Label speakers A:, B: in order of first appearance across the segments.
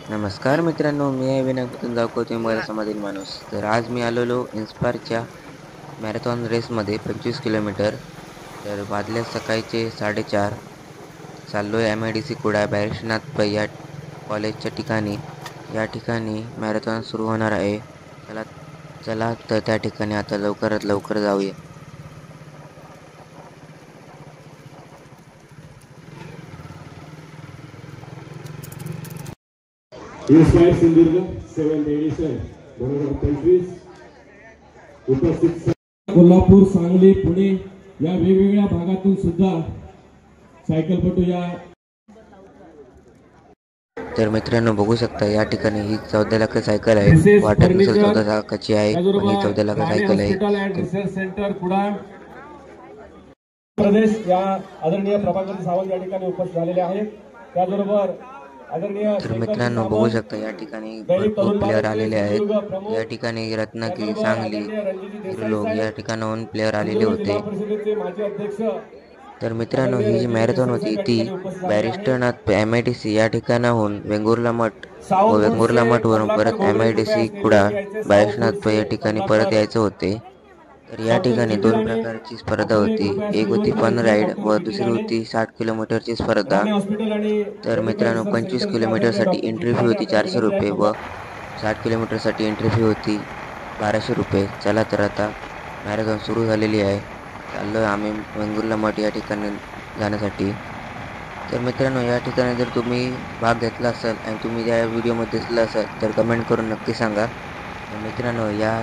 A: नमस्कार मित्रांनो, मी आहे विनायक पतंगावकर, तुम्ही मराठवाड्यामधील माणूस. तर आज मी आलेलो इन्स्पायरच्या मॅरेथॉन रेसमध्ये 25 किलोमीटर. तर वाजले सकाळचे 4:30. चाललो आहे MIDC कुडाळ बॅरिस्टरनाथ पै या कॉलेजच्या ठिकाणी. या ठिकाणी मॅरेथॉन सुरू होणार आहे. चला चला तर त्या ठिकाणी आता लवकरात लवकर जाऊया.
B: इन्स्पायर सिंधुदुर्ग 7th एडिशन 2025 उपस्थित कोल्हापूर, सांगली, पुणे या वेगवेगळ्या भागातून सुद्धा सायकलपटू या.
A: तर मित्रांनो बघू शकता या ठिकाणी ही 14 लाख सायकल आहे. वाटत नसेल 14 लाखाची आहे, पण ही 14 लाख सायकल आहे.
B: Hospital and research centre Kudal प्रदेश या आदरणीय प्रभाकर सावंत या ठिकाणी उपस्थित झालेले आहेत. त्याचबरोबर
A: तर मित्रांनो बघू शकता या ठिकाणी भरपूर प्लेयर आलेले आहेत. या ठिकाणी रत्नागिरी, सांगली, हिरलोक या ठिकाणाहून प्लेयर आलेले होते. तर मित्रांनो ही जी मॅरेथॉन होती ती बॅरिस्टरनाथ MIDC या ठिकाणाहून वेंगुर्ला मठ व वेंगुर्ला मठवरून परत MIDC कुडाळ बॅरिस्टरनाथ या ठिकाणी परत यायचं होते. तर या ठिकाणी दोन प्रकारची स्पर्धा होती. एक होती फन राईड व दुसरी होती 60 किलोमीटरची स्पर्धा. तर मित्रांनो 25 किलोमीटरसाठी एंट्री फी होती 400 रुपये व 60 किलोमीटरसाठी एंट्री फी होती 1200 रुपये. चला तर आता मॅरेथॉन सुरू झालेली आहे. चाललो आहे आम्ही वेंगुर्ला मठ या ठिकाणी जाण्यासाठी. तर मित्रांनो या ठिकाणी जर तुम्ही भाग घेतला असाल आणि तुम्ही या व्हिडिओमध्ये दिसला असाल तर कमेंट करून नक्की सांगा. तर मित्रांनो या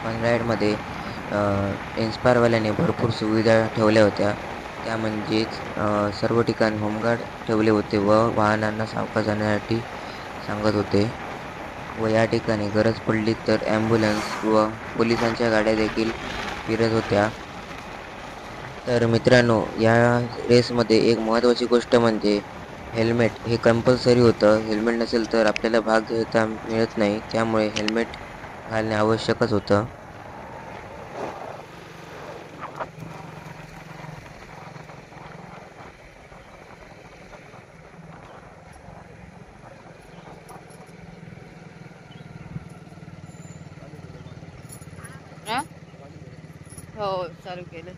A: फन राईडमध्ये इन्स्पायरवाल्याने भरपूर सुविधा ठेवल्या होत्या. त्या म्हणजेच सर्व ठिकाणी होमगार्ड ठेवले होते व वाहनांना सावकाश जाण्यासाठी सांगत होते. व या ठिकाणी गरज पडली तर ॲम्ब्युलन्स व पोलिसांच्या गाड्या देखील फिरत होत्या. तर मित्रांनो या रेसमध्ये एक महत्त्वाची गोष्ट म्हणजे हेल्मेट हे कंपल्सरी होतं. हेल्मेट नसेल तर आपल्याला भाग घेता मिळत नाही. त्यामुळे हेल्मेट घालणे आवश्यकच होतं.
C: हो चालू केलं.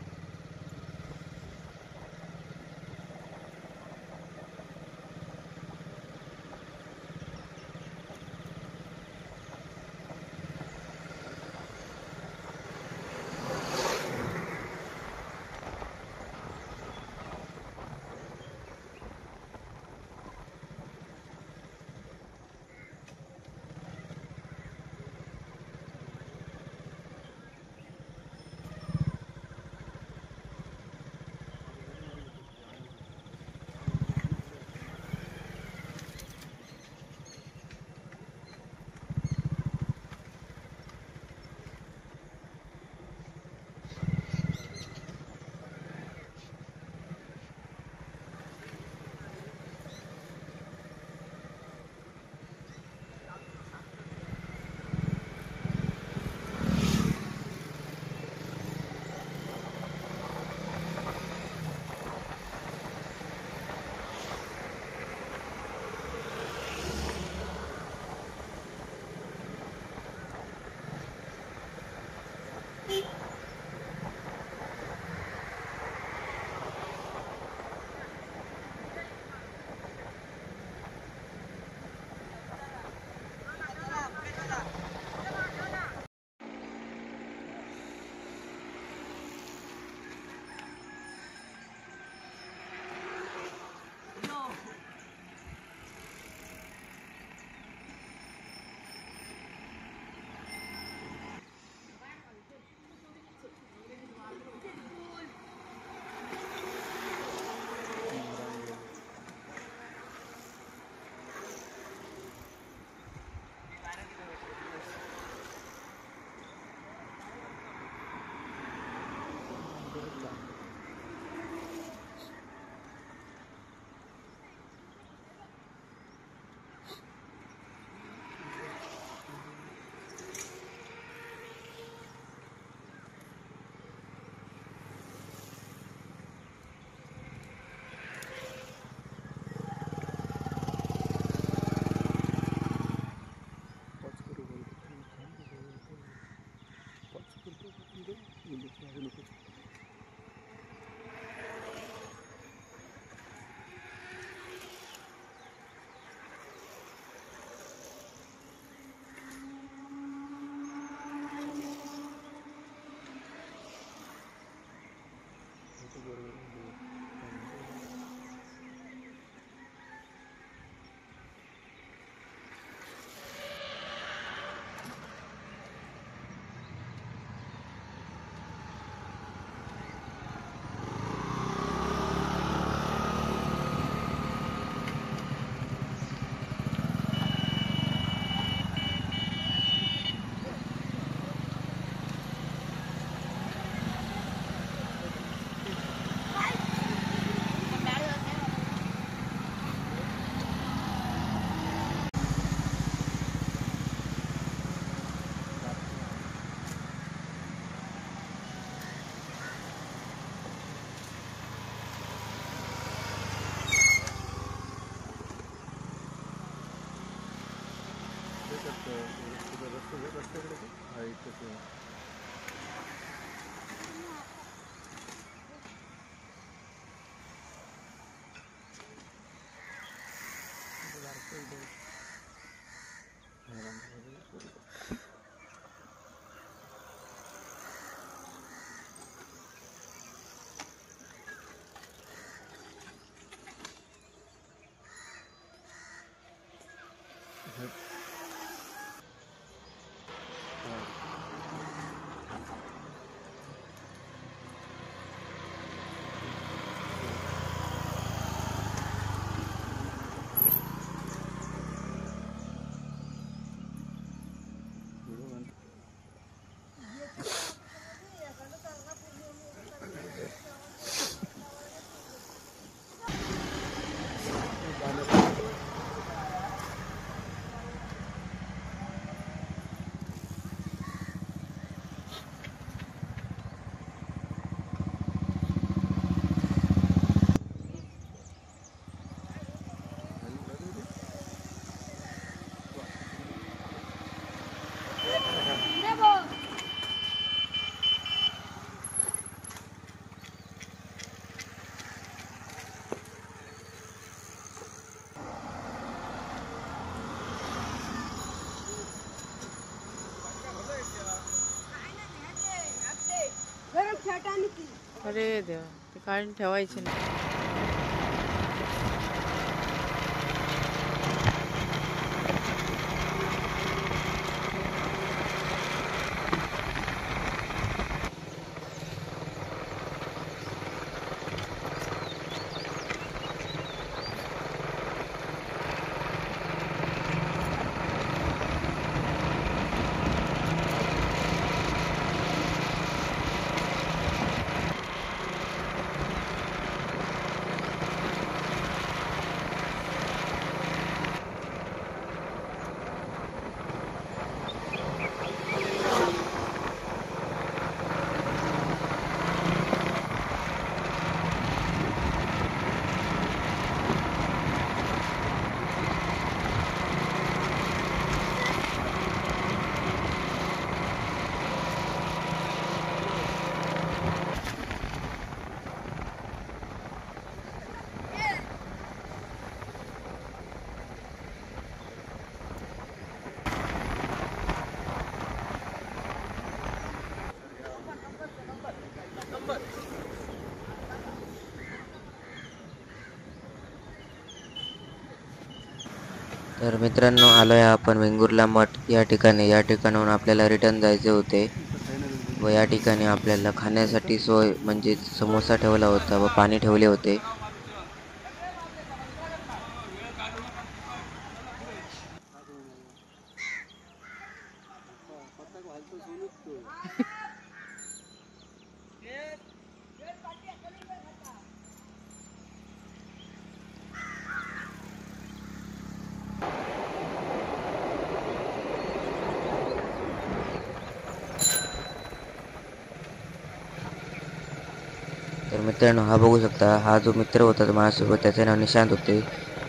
C: अरे देवा, ते काढून ठेवायचे नाही.
A: तर मित्रांनो, आलोय आपण वेंगुर्ला मठ या ठिकाणी. या ठिकाणाहून आपल्याला रिटर्न जायचे होते व या ठिकाणी आपल्याला खाण्यासाठी सोय म्हणजे समोसा ठेवला होता व पाणी ठेवले होते. तर मित्रांनो, हा बघू शकता, हा जो मित्र होता तो माझ्यासोबत, त्याचे नाव निशांत होते.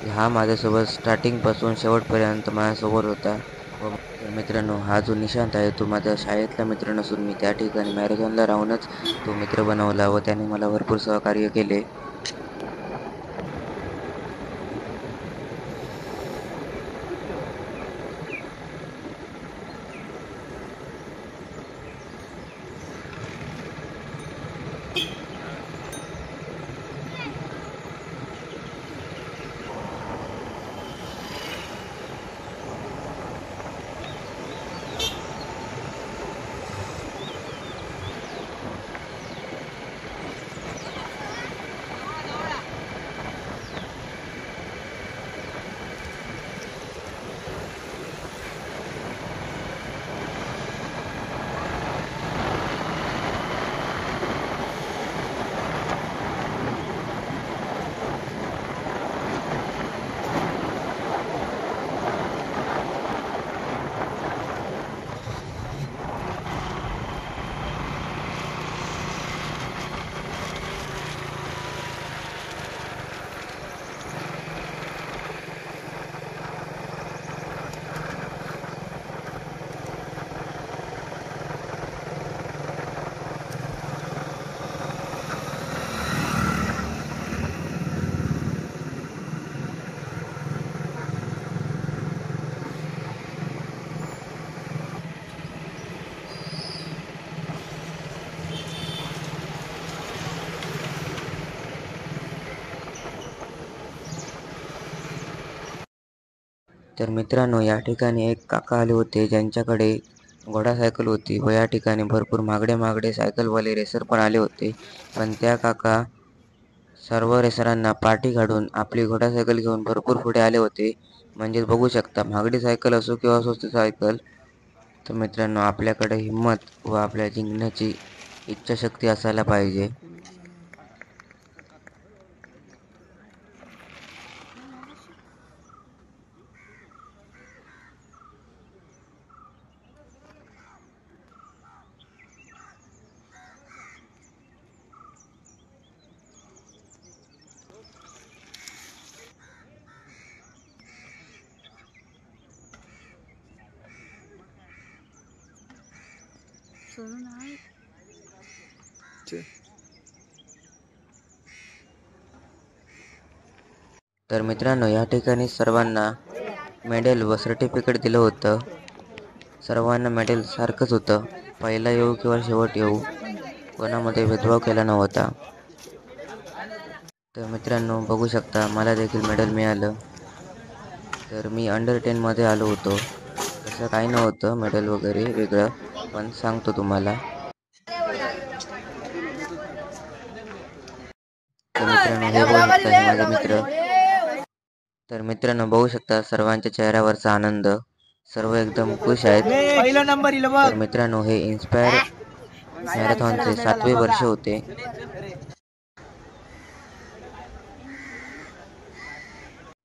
A: हा माझ्यासोबत स्टार्टिंगपासून शेवटपर्यंत माझ्यासोबत होता. व मित्रांनो, हा जो निशांत आहे तो माझा शाळेतला मित्र नसून मी त्या ठिकाणी मॅरेथॉनला राहूनच तो मित्र बनवला व त्याने मला भरपूर सहकार्य केले. तर मित्रांनो, या ठिकाणी एक काका आले होते ज्यांच्याकडे घोडासायकल होती व या ठिकाणी भरपूर महागडे महागडे सायकलवाले रेसर पण आले होते. पण त्या काका सर्व रेसरांना पाठी काढून आपली घोडासायकल घेऊन भरपूर पुढे आले होते. म्हणजे बघू शकता, महागडी सायकल असो किंवा स्वस्त सायकल, तर मित्रांनो आपल्याकडे हिंमत व आपल्या जिंकण्याची इच्छाशक्ती असायला पाहिजे.
C: सोनू नाही.
A: तर मित्रांनो, या ठिकाणी सर्वांना मेडल व सर्टिफिकेट दिलं होतं. सर्वांना मेडल सारखंच होतं. पहिला येऊ किंवा शेवट येऊ, कोणामध्ये भेदभाव केला नव्हता. तर मित्रांनो बघू शकता, मला देखील मेडल मिळालं. तर मी अंडर 10मध्ये आलो होतो. तसं काही नव्हतं मेडल वगैरे वेगळं, पण सांगतो तुम्हाला. तर मित्रांनो हे बघू शकता, हे माझे मित्र. तर मित्रांनो बघू शकता सर्वांच्या चेहऱ्यावरचा आनंद, सर्व एकदम खुश आहेत. तर मित्रांनो हे इन्स्पायर मॅरेथॉनचे 7वे वर्ष होते.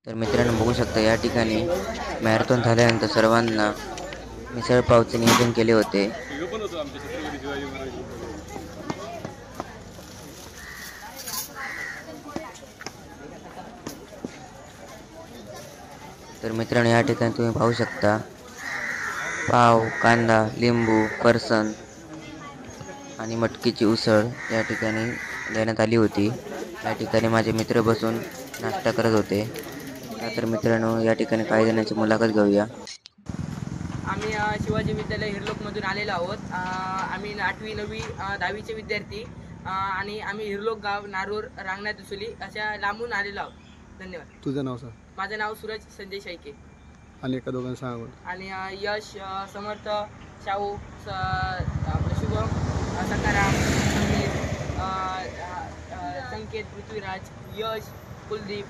A: तर मित्रांनो बघू शकता, या ठिकाणी मॅरेथॉन झाल्यानंतर सर्वांना मिसळ पावचे नियोजन केले होते. तर मित्रांनो या ठिकाणी तुम्ही पाहू शकता, पाव, कांदा, लिंबू, फरसाण आणि मटकीची उसळ या ठिकाणी देण्यात आली होती. या ठिकाणी माझे मित्र बसून नाश्ता करत होते. तर मित्रांनो या ठिकाणी काही जणांची मुलाखत घेऊया.
D: आम्ही शिवाजी विद्यालय हिरलोकमधून आलेलो आहोत. आम्ही 8वी 9वी 10वीचे विद्यार्थी आणि आम्ही हिरलोक गाव, नारूर, रांगणा दुसुली अशा लांबून आलेलो आहोत. धन्यवाद.
E: तुझं नाव सांग
D: माझं नाव सूरज संजय शेळके.
E: आणि एका दोघांना सांग.
D: आणि यश, समर्थ, शाहू, आपलं शुभम, सकाराम, संकेत, संकेत, पृथ्वीराज, यश, कुलदीप,